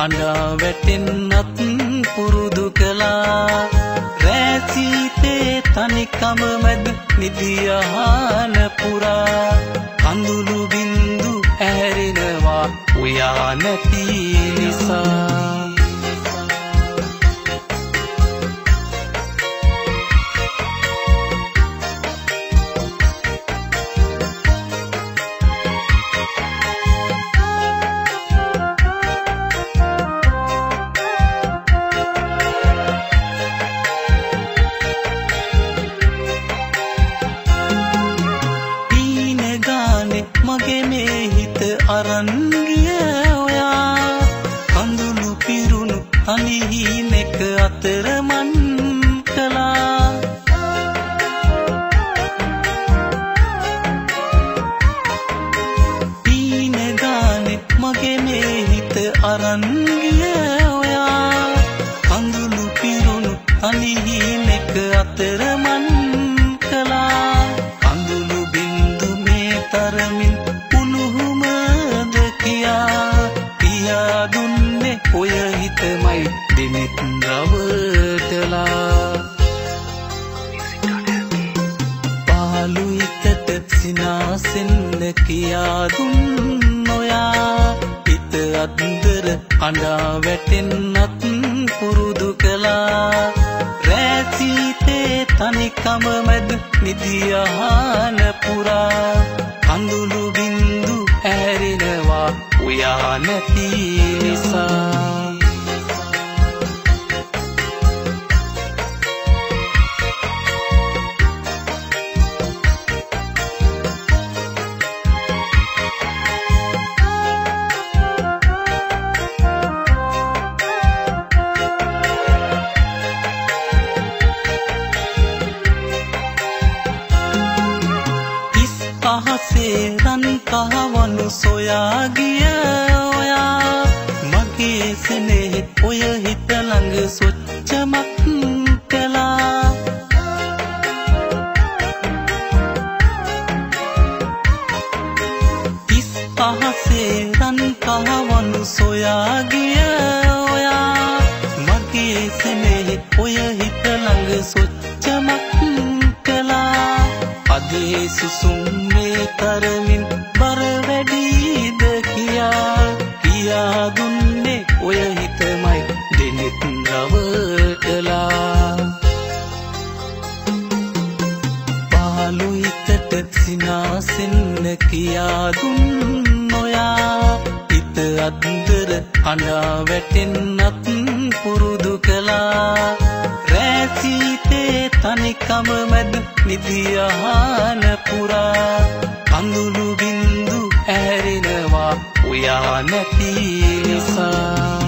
අඬා වැටෙන්නත් පුරුදු කළා රැසීතේ තනිකම මැද නිදියාන පුරා කඳුළු බින්දු ඇහැරෙනවා උයා නැති නිසා මගේ මේ හිත අරන් ගිය ඔයා කඳුළු පිරුණු තනිහිනෙක අතරමන් කළා පීන ගානේ මගේ මේ හිත අරන් ගිය ඔයා කඳුළු පිරුණු තනිහිනෙක අතරමන් කළා කඳුළු බින්දු මේ තරමින් පියා දුන්නේ ඔය හිතමයි දෙනෙත් රවටලා පාළු හිතට සිනාසෙන්න කියා දුන්න ඔයා හිත අද්දර අඬා වැටෙන්නත් පුරුදු කළා රැසීතේ තනිකම මැද නිදියාන පුරා කඳුළු බින්දු ඇහැරෙනවා උයා නැති නිසා අහසේ රන් කහවණු සොයා ගිය ඔයා මගේ සෙනෙහෙත් ඔය හිත ළඟ සොච්චමක් කළා ඉස් අහසේ රන් කහවණු සොයා ගිය ඔයා මගේ සෙනෙහෙත් ඔය හිත ළඟ සොච්චමක් කළා අදේ සුසුම් මේ තරමින් බර වැඩිද කියා දුන්නේ ඔය හිතමයි දෙනෙත් රවටලා පාළු හිතට සිනාසෙන්න කියා දුන්න ඔයා හිත අද්දර අඬා වැටෙන්නත් පුරුදු කළා රැසීතේ තනිකම මැද නිදියාන පුරා කඳුළු බින්දු ඇහැරෙනවා උයා නැති නිසා